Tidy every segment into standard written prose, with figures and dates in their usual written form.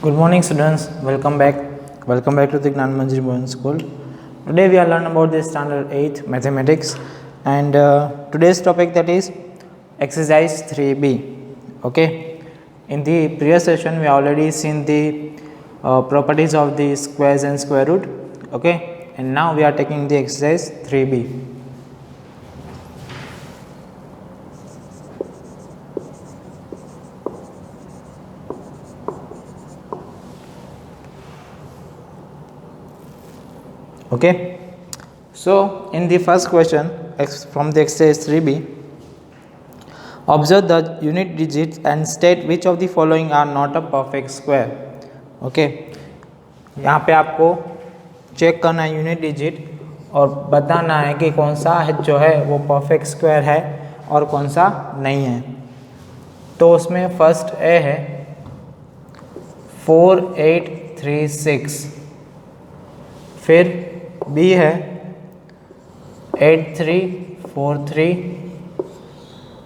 Good morning, students. Welcome back. Welcome back to the Gnan Manjri Mohan School. Today we are learning about the standard 8 mathematics, and today's topic, that is exercise 3b. Okay. In the previous session we already seen the properties of the squares and square root. Okay, and now we are taking the exercise 3b. Okay, so in the first question from the exercise 3b, observe the unit digits and state which of the following are not a perfect square. Okay, यहाँ पे आपको check करना है unit digit और बताना है कि कौन सा है जो है वो परफेक्ट स्क्वायर है और कौन सा नहीं है। तो उसमें फर्स्ट ए है 4836, फिर बी है 8343,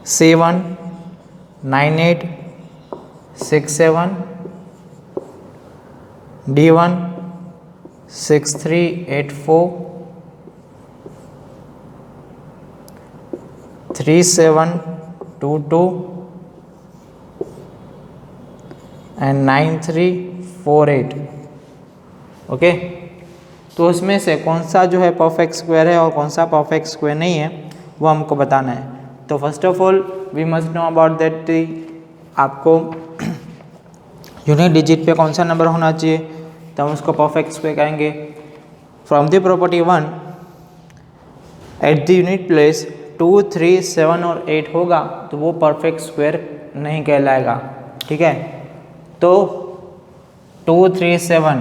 79867, D1 6384, 3722 and 9348। ओके, तो उसमें से कौन सा जो है परफेक्ट स्क्वायर है और कौन सा परफेक्ट स्क्वायर नहीं है वो हमको बताना है। तो first of all we must know about that, आपको यूनिट डिजिट पे कौन सा नंबर होना चाहिए तो हम उसको परफेक्ट स्क्वायर कहेंगे। From the property 1, at the unit place 2, 3, 7 और 8 होगा तो वो परफेक्ट स्क्वायर नहीं कहलाएगा। ठीक है, तो 2, 3, 7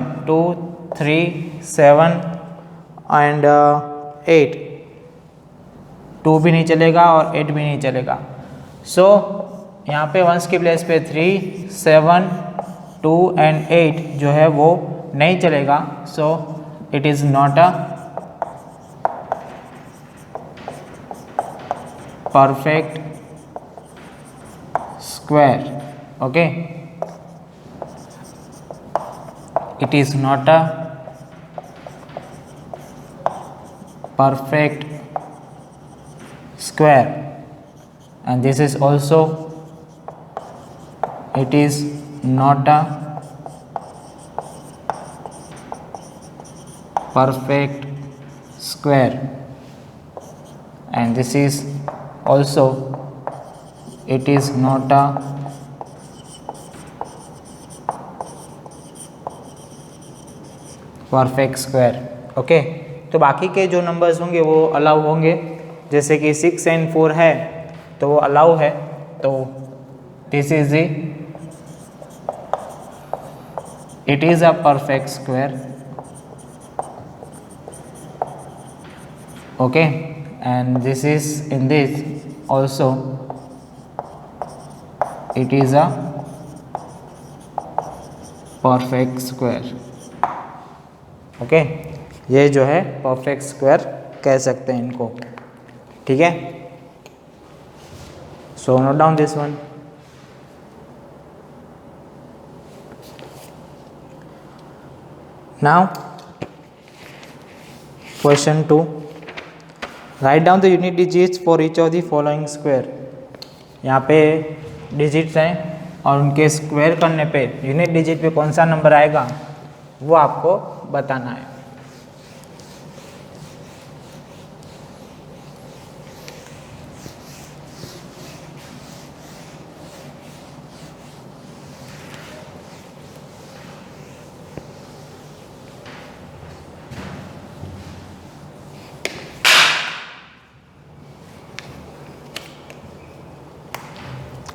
एंड 8, 2 भी नहीं चलेगा और 8 भी नहीं चलेगा। सो यहाँ पे वंस की प्लेस पे 3, 7, 2 एंड 8 जो है वो नहीं चलेगा। So it is not a perfect square. Okay, it is not a perfect square, and this is also it is not a perfect square, and this is also it is not a perfect square. Okay, तो बाकी के जो numbers होंगे वो allow होंगे, जैसे कि 6 and 4 है तो वो अलाउ है। तो this is it is a perfect square. Okay, and this is in this also it is a perfect square. Okay, ये जो है परफेक्ट स्क्वायर कह सकते हैं इनको। ठीक है, so note down this one. Now question 2, write down the unit digits for each of the following square. यहाँ पे डिजिट्स हैं और उनके स्क्वायर करने पे यूनिट डिजिट पे कौन सा नंबर आएगा वो आपको बताना है।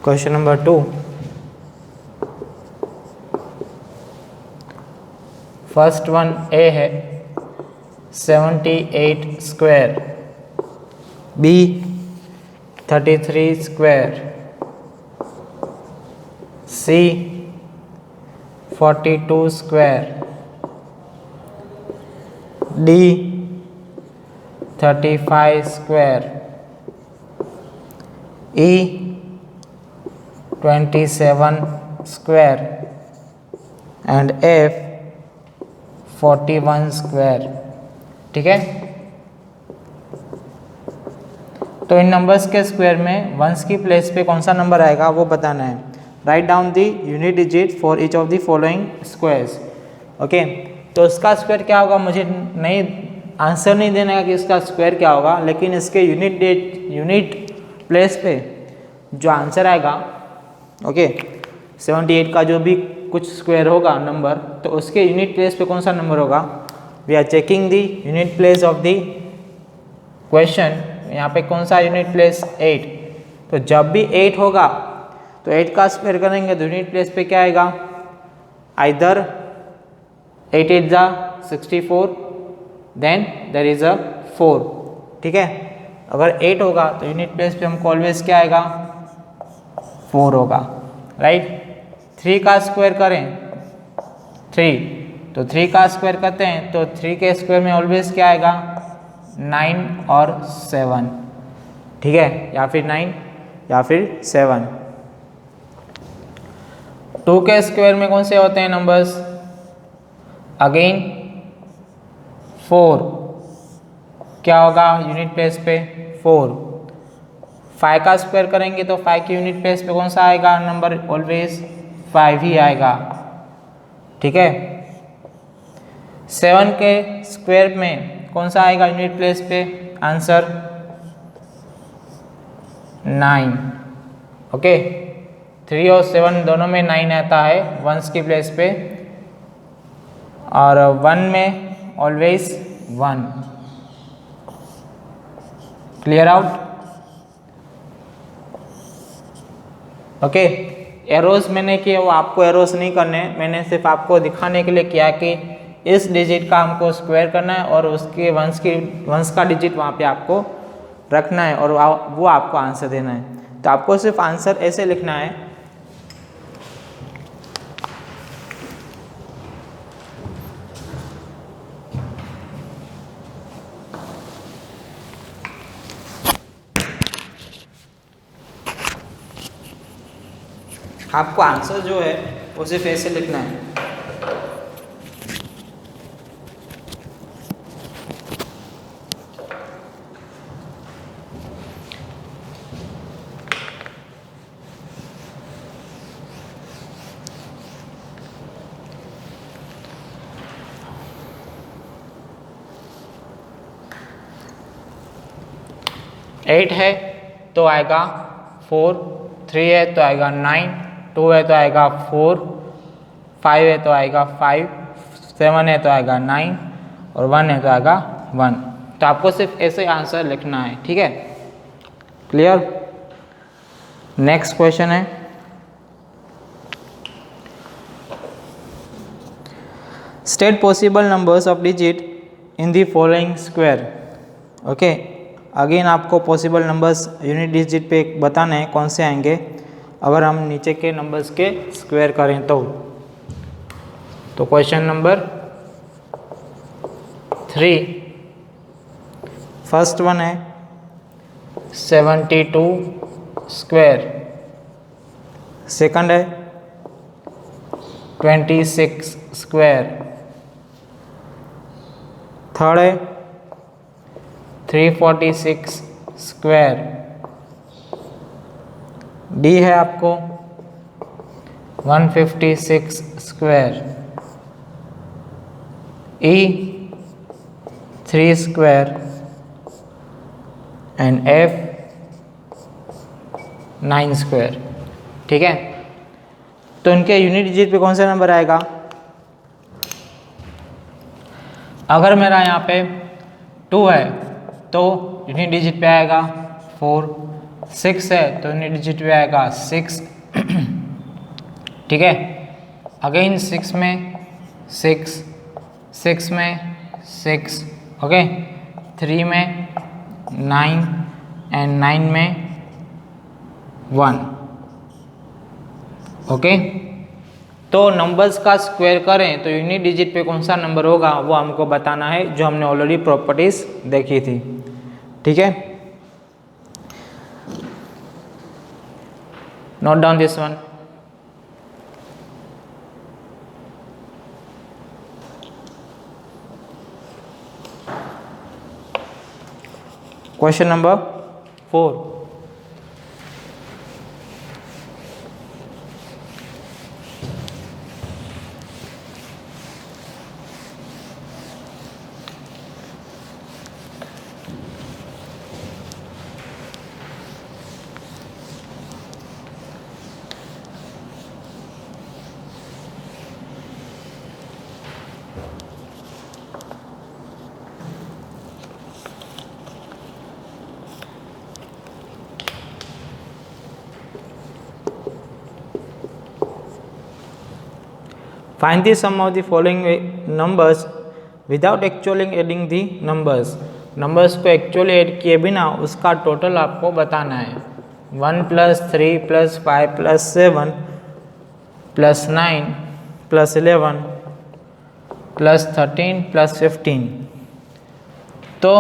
Question number 2, first one a है 78 square, b 33 square, c 42 square, d 35 square, E 27 square, and F 41 square. ठीक है, तो इन नंबर्स के स्क्वायर में वंस की प्लेस पे कौन सा नंबर आएगा वो बताना है। Right down the unit digit for each of the following squares. Okay, तो इसका स्क्वायर क्या होगा, मुझे नहीं आंसर नहीं देना है कि इसका स्क्वायर क्या होगा, लेकिन इसके यूनिट प्लेस पे जो आंसर आएगा, ओके 78 का जो भी कुछ स्क्वायर होगा नंबर, तो उसके यूनिट प्लेस पे कौन सा नंबर होगा। We are checking the unit place of the question. यहाँ पे कौन सा यूनिट प्लेस 8, तो जब भी 8 होगा तो 8 का स्क्वायर करेंगे तो यूनिट प्लेस पे क्या आएगा, आइदर 8 8 जा 64, देन देयर इज अ 4। ठीक है, अगर 8 होगा तो यूनिट प्लेस पे हमको ऑलवेज क्या आएगा, 4 होगा। राइट, 3 का स्क्वायर करें 3, तो 3 का स्क्वायर करते हैं तो 3 के स्क्वायर में ऑलवेज क्या आएगा, 9 और 7। ठीक है, या फिर 9 या फिर 7। 2 के स्क्वायर में कौन से होते हैं नंबर्स, अगेन 4, क्या होगा यूनिट प्लेस पे 4। 5 का स्क्वायर करेंगे तो 5 की यूनिट प्लेस पे कौन सा आएगा नंबर, ऑलवेज 5 ही आएगा। ठीक है, 7 के स्क्वायर में कौन सा आएगा यूनिट प्लेस पे आंसर, 9। ओके, 3 और 7 दोनों में 9 आता है वंस की प्लेस पे, और 1 में always 1। Clear out. Okay, arrows मैंने किए वो आपको एरोस नहीं करने, मैंने सिर्फ आपको दिखाने के लिए किया कि इस डिजिट का हमको स्क्वायर करना है और उसके वंस का डिजिट वहाँ पे आपको रखना है और वो आपको आंसर देना है। तो आपको सिर्फ आंसर ऐसे लिखना है, आपको आंसर जो है वो सिर्फ ऐसे लिखना है। एट है तो आएगा 4, 3 है तो आएगा 9, 2 है तो आएगा 4, 5 है तो आएगा 5, 7 है तो आएगा 9 और 1 है तो आएगा 1। तो आपको सिर्फ ऐसे आंसर लिखना है। ठीक है, क्लियर। नेक्स्ट क्वेश्चन है, state possible numbers of digit in the following square. Okay, again आपको पॉसिबल नंबर्स यूनिट डिजिट पे बताना है कौन से आएंगे अगर हम नीचे के नंबर्स के स्क्वायर करें तो। क्वेश्चन नंबर 3, फर्स्ट वन है 72 स्क्वायर, सेकंड है 26 स्क्वायर, थर्ड है 346 स्क्वायर, डी है आपको 156 square, E 3 square and F 9 square. ठीक है, तो इनके यूनिट डिजिट पे कौन सा नंबर आएगा। अगर मेरा यहाँ पे 2 है तो यूनिट डिजिट पे आएगा 4, 6 है तो यूनिट डिजिट पे आएगा 6। ठीक है, अगेन 6 में 6, 6 में 6, ओके, 3 में 9 एंड 9 में 1। ओके, तो नंबर्स का स्क्वायर करें तो यूनिट डिजिट पे कौन सा नंबर होगा वो हमको बताना है, जो हमने ऑलरेडी प्रॉपर्टीज देखी थी। ठीक है, note down this one. Question number 4, find the sum of the following numbers without actually adding the numbers. Numbers को एक्चुअली ऐड किए बिना उसका टोटल आपको बताना है. 1 + 3 + 5 + 7 + 9 + 11 + 13 + 15. तो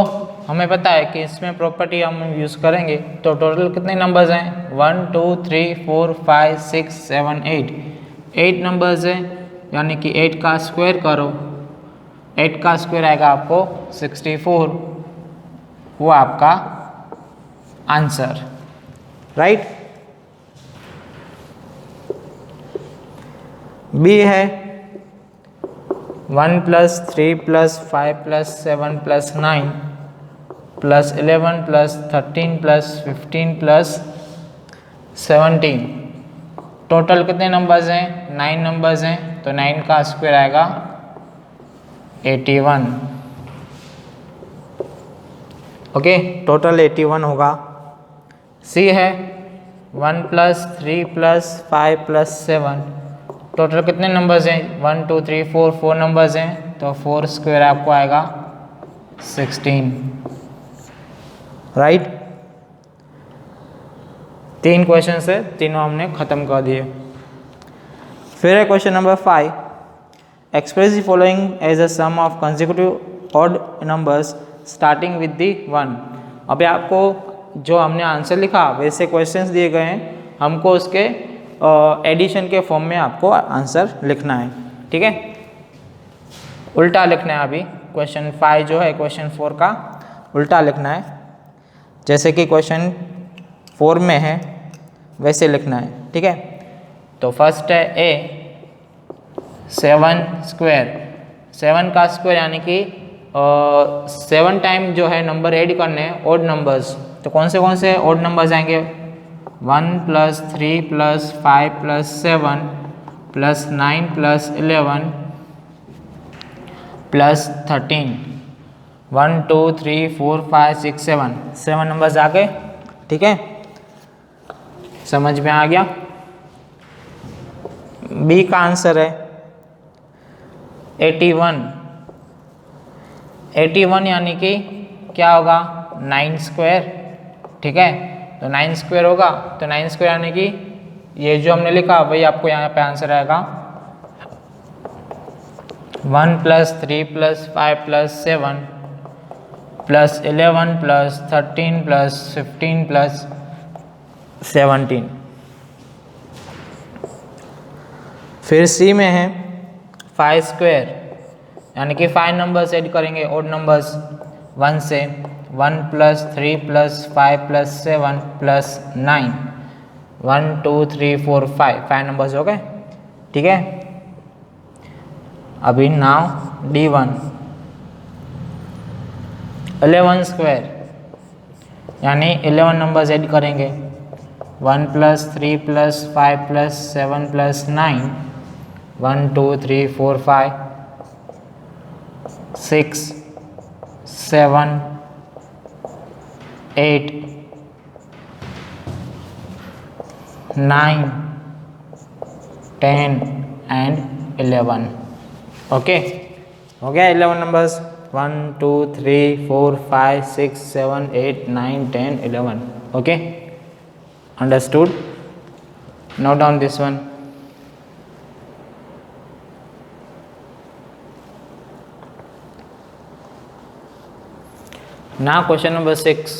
हमें पता है कि इसमें प्रॉपर्टी हम यूज़ करेंगे. तो टोटल कितने नंबर्स हैं? 1 2 3 4 5 6 7 8. 8 नंबर्स हैं, यानी कि 8 का स्क्वायर करो. 8 का स्क्वायर आएगा आपको 64. वो आपका आंसर, राइट. बी है 1 + 3 + 5 + 7 + 9 + 11 + 13 + 15 + 17. टोटल कितने नंबर्स हैं? 9 नंबर्स हैं. तो 9 का स्क्वायर आएगा 81. ओके, टोटल 81 होगा. सी है 1 + 3 + 5 + 7. टोटल कितने नंबर्स हैं? 1 2 3 4 4 नंबर्स हैं. तो 4 स्क्वायर आपको आएगा 16, राइट. 3 क्वेश्चन है, तीनों हमने खत्म कर दिए. फिर है question number 5. Express the following as a sum of consecutive odd numbers starting with the 1. अभी आपको जो हमने आंसर लिखा वैसे क्वेश्चंस दिए गए हैं, हमको उसके एडिशन के फॉर्म में आपको आंसर लिखना है. ठीक है, उल्टा लिखना है. अभी क्वेश्चन 5 जो है क्वेश्चन 4 का उल्टा लिखना है. जैसे कि क्वेश्चन 4 में है वैसे लिखना है. ठीक है, तो फर्स्ट है ए 7 स्क्वायर. 7 का स्क्वायर यानी कि 7 टाइम जो है नंबर ऐड करने हैं ओड नंबर्स. तो कौन से ओड नंबर्स आएंगे? 1 + 3 + 5 + 7 + 9 + 11 + 13. 1 2 3 4 5 6 7 7 नंबर्स आ गए. ठीक है, समझ में आ गया. बी का आंसर है 81. 81 यानी कि क्या होगा? 9 स्क्वायर. ठीक है, तो 9 स्क्वायर होगा. तो 9 स्क्वायर यानी कि ये जो हमने लिखा वही आपको यहाँ पे आंसर आएगा. 1 + 3 + 5 + 7 + 11 + 13 + 15 + 17. फिर सी में है 5 स्क्वायर, यानी कि 5 नंबर्स ऐड करेंगे ओड नंबर्स 1 से. 1 + 3 + 5 + 7 + 9. 1 2 3 4 5 नंबर्स हो गए. ठीक है, अभी नाउ D1 11 स्क्वायर, यानी 11 नंबर्स ऐड करेंगे. 1 + 3 + 5 + 7 + 9. 1 2 3 4 5 6 7 8 9 10 and 11. ओके, हो गया 11 numbers. 1 2 3 4 5 6 7 8 9 10 11. Okay, understood. Note down this one. Now question number 6.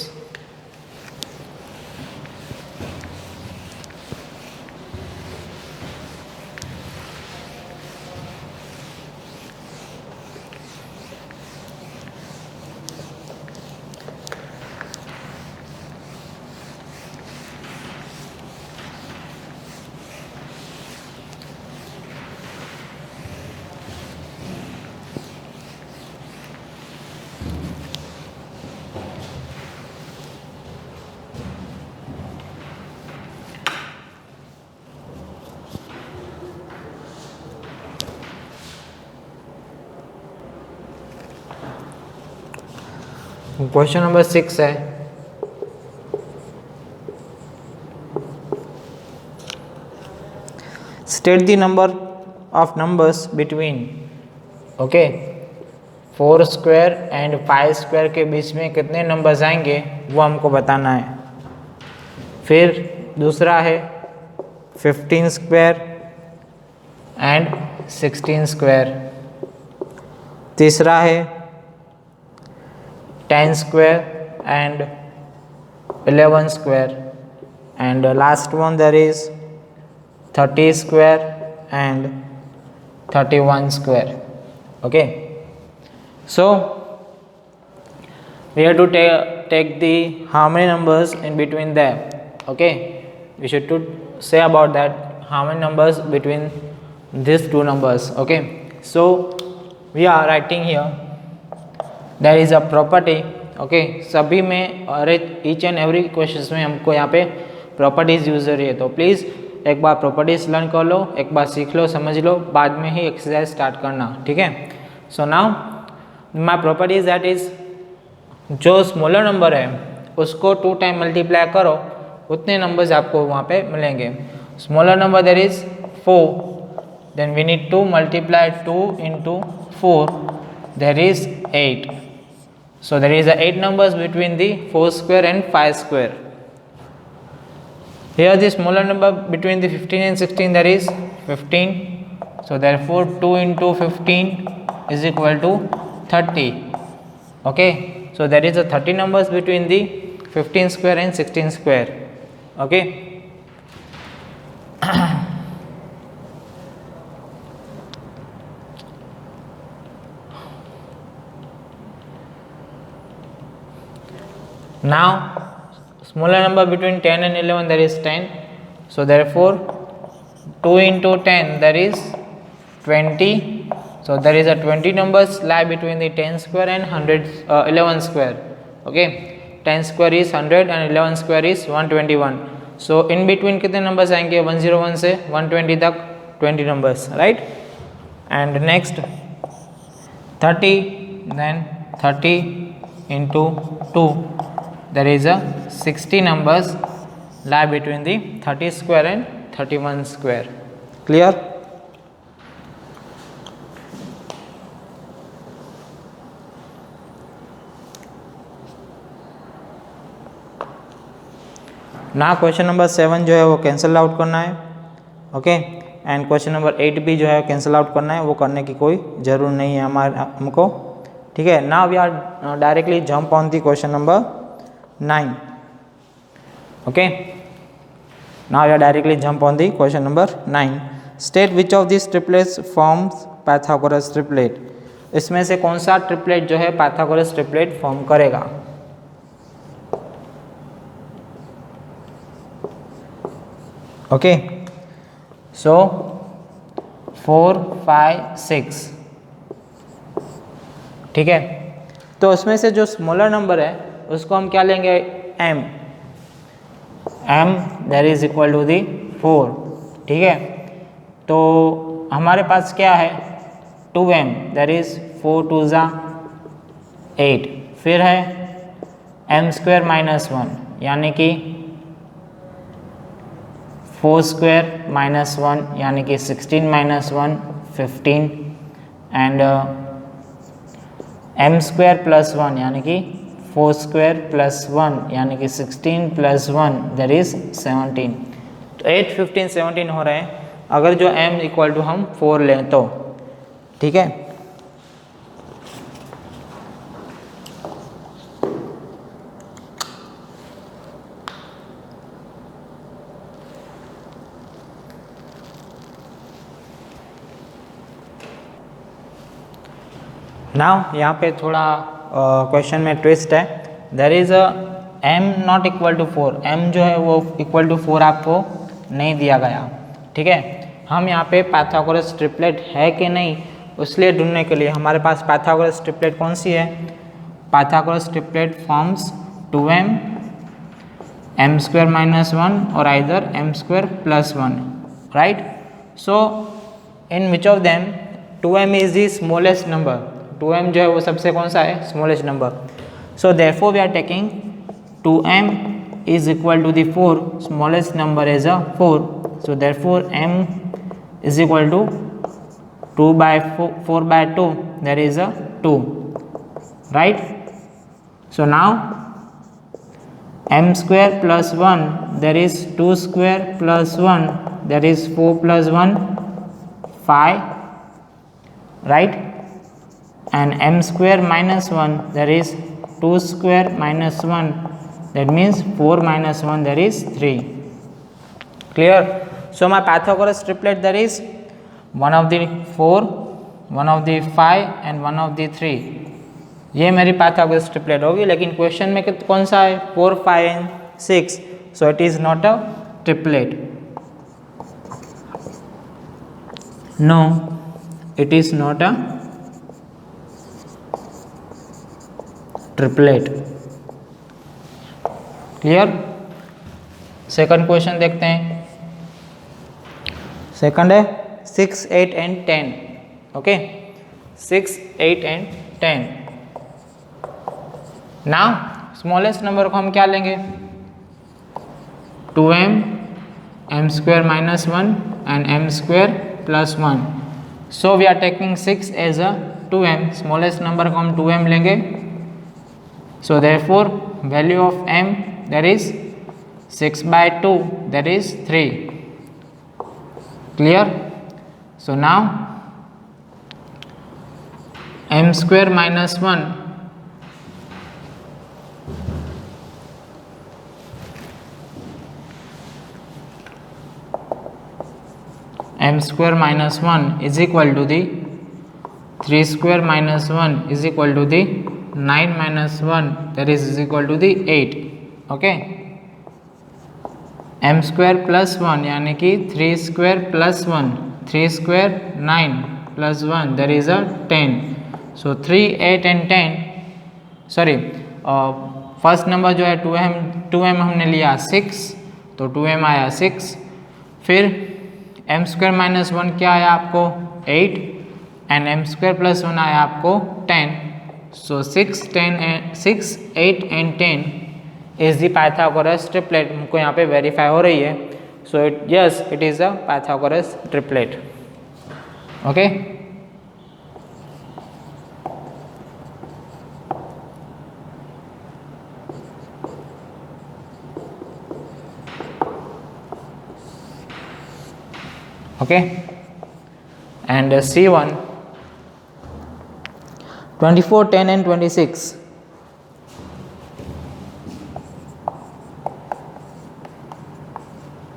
Question number 6 है, state the number of numbers between, okay, 4 square and 5 square के बीच में कितने नंबर्स आएंगे वो हमको बताना है। फिर दूसरा है 15 स्क्वायर एंड 16 स्क्वायर। तीसरा है 10 square and 11 square. And last one there is 30 square and 31 square. Okay, so we have to take the how many numbers in between them. Okay, we should to say about that how many numbers between these two numbers. Okay, so we are writing here there is a property. Okay, सभी में और each and every questions में हमको यहाँ पे properties use हो रही है, तो प्लीज़ एक बार प्रॉपर्टीज लर्न कर लो, एक बार सीख लो, समझ लो, बाद में ही एक्सरसाइज स्टार्ट करना, ठीक है। So now my properties that is, जो स्मॉलर नंबर है उसको 2 टाइम मल्टीप्लाई करो, उतने नंबर्स आपको वहाँ पे मिलेंगे। Smaller number there is 4, then we need to multiply 2 into 4, there is 8. So there is 8 numbers between the 4 square and 5 square. Here the smaller number between the 15 and 16, there is 15. So therefore 2 into 15 is equal to 30. Okay, so there is a 30 numbers between the 15 square and 16 square. Okay. Now smaller number between 10 and 11, there is 10. So therefore 2 into 10, there is 20. So there is a 20 numbers lie between the 10 square and 11 square. Okay, 10 square is 100 and 11 square is 121. So in between कितने numbers आएंगे, 101 से 120 तक 20 numbers, right? And next 30, then 30 into 2, there is a 60 numbers lie between the 30 square and 31 square. Clear? ना question number 7 जो है वो cancel out करना है। ओके, एंड क्वेश्चन नंबर 8 भी जो है कैंसिल आउट करना है, वो करने की कोई ज़रूर नहीं है हमको, ठीक है। Now we are directly jump on the question number 9. Okay, now you are directly jump on the question number 9. State which of these triplets forms Pythagoras triplet. इसमें से कौन सा ट्रिपलेट जो है पाइथागोरस ट्रिपलेट फॉर्म करेगा। Okay, सो 4, 5, 6, ठीक है। तो उसमें से जो स्मॉलर नंबर है उसको हम क्या लेंगे, m that is equal to the 4, ठीक है। तो हमारे पास क्या है 2m दैट इज 4 2 ज़ा 8, फिर है m स्क्वायर माइनस 1 यानी कि 4 स्क्वायर माइनस 1 यानी कि 16 minus 1 15, and m square plus 1 यानी कि 4 स्क्वायर प्लस 1 यानी कि 16 प्लस 1 दैट इज 17। तो 8, 15, 17 हो रहे हैं अगर जो m इक्वल टू हम 4 लें तो, ठीक है। नाउ यहाँ पे थोड़ा क्वेश्चन में ट्विस्ट है। There is a m not equal to 4, m जो है वो इक्वल टू 4 आपको नहीं दिया गया, ठीक है। हम यहाँ पे पाइथागोरस ट्रिपलेट है कि नहीं उसलिए ढूंढने के लिए हमारे पास पाइथागोरस ट्रिपलेट कौन सी है, Pythagoras triplet forms 2m m square minus 1 और either m square plus 1, right. So in which of them 2m is the smallest number, 2m जो है वो सबसे कौन सा है, smallest number. So therefore we are taking 2m is equal to the 4, smallest number is a 4. So therefore m is equal to 2 by 4 by 2, that is a 2, right? So now m square plus 1, that is 2 square plus 1, that is 4 plus 1, 5, right? And m square minus 1, that is 2 square minus 1, that means 4 minus 1, that is 3. Clear? So my Pythagoras triplet, that is 1 of the 4, 1 of the 5 and 1 of the 3. ये मेरी Pythagoras triplet होगी, लेकिन question में कौन सा है 4, 5 and 6, so it is not a triplet. No, it is not a triplet. Clear? Second question देखते हैं. सेकंड है 6, 8 and 10. Okay, 6, 8 and 10. Now smallest number को हम क्या लेंगे? 2m, m square minus 1 and m square plus 1. So we are taking 6 as a 2m. Smallest number को हम 2m लेंगे. So therefore value of m, that is 6 by 2, that is 3. Clear? So now m square minus 1, m square minus 1 is equal to the 3 square minus 1 is equal to the 9 minus 1, that is equal to the 8. okay, m square plus 1 यानी कि 3 square plus 1, 3 square 9 plus 1, that is a 10. so 3, 8 and 10, sorry first number जो है 2m हमने लिया 6, तो 2m आया 6. फिर m square minus 1 क्या आया आपको 8 and m square plus 1 आया आपको 10. So 6, 8 and 10 is the Pythagoras triplet. हमको यहाँ पे वेरीफाई हो रही है. So yes, it is a Pythagoras triplet. Okay. Okay. And C1. 24, 10 and 26.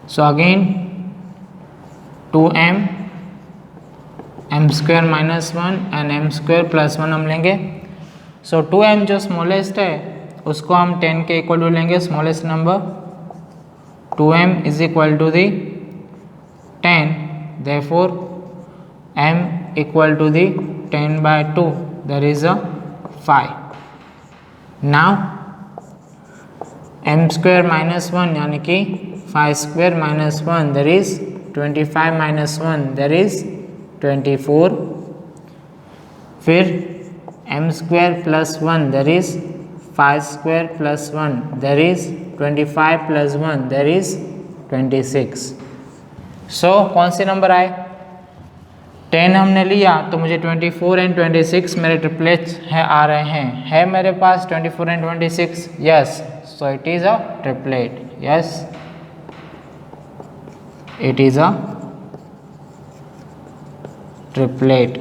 So again 2m, m square minus 1 and m square plus 1 हम लेंगे. So 2m जो smallest है उसको हम 10 के इक्वल टू लेंगे, smallest number. 2m is equal to the 10, therefore m equal to the 10 by 2, there is a 5. now m square minus 1 यानी कि 5 square minus 1, there is 25 minus 1, there is 24. फिर m square plus 1, there is 5 square plus 1, there is 25 plus 1, there is 26. so कौन से number आए? 10 हमने लिया तो मुझे 24 एंड 26 मेरे ट्रिपलेट्स है आ रहे हैं. है मेरे पास 24 and 26? Yes. So it is a triplet. Yes, it is a triplet.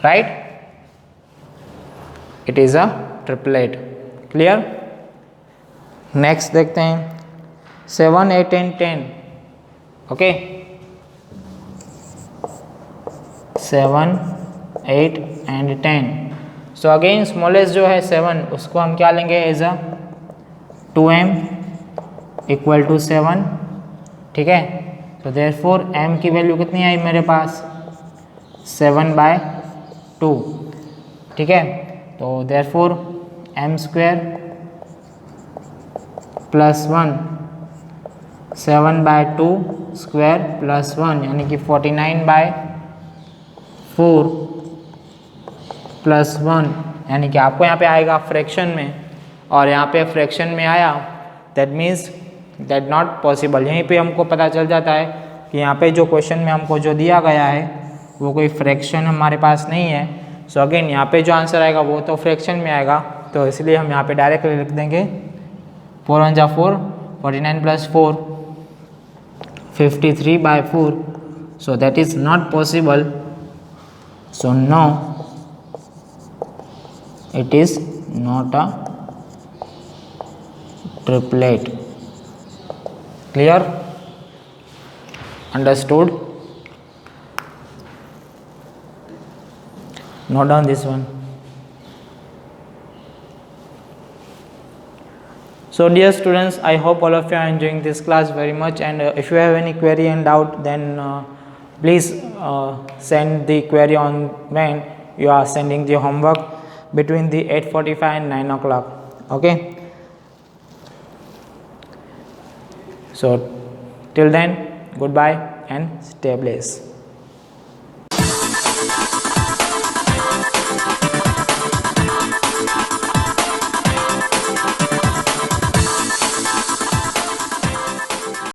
Right, it is a triplet. Clear? Next देखते हैं 7, 8 and 10. Okay, 7, 8 and 10. So again smallest जो है 7, उसको हम क्या लेंगे as a 2m equal to 7. ठीक है. तो देयरफॉर m की वैल्यू कितनी आई मेरे पास? 7 by 2. ठीक है. तो therefore m square plus 1, 7 by 2 square plus 1 यानी कि 49 by 4 प्लस 1 यानी कि आपको यहाँ पे आएगा फ्रैक्शन में और यहाँ पे फ्रैक्शन में आया, that means that not possible. यहीं पे हमको पता चल जाता है कि यहाँ पे जो क्वेश्चन में हमको जो दिया गया है वो कोई फ्रैक्शन हमारे पास नहीं है। सो अगेन यहाँ पे जो आंसर आएगा वो तो फ्रैक्शन में आएगा, तो इसलिए हम यहाँ पे डायरेक्टली लिख देंगे 4 1 जा 4, 49 plus 4 53/4, so that is not possible, so no, it is not a triplet. Clear? Understood? Note down this one. So dear students, I hope all of you are enjoying this class very much, and if you have any query and doubt, then please send the query on when you are sending the homework between the 8:45 and 9 o'clock. Okay, so till then, goodbye and stay blessed.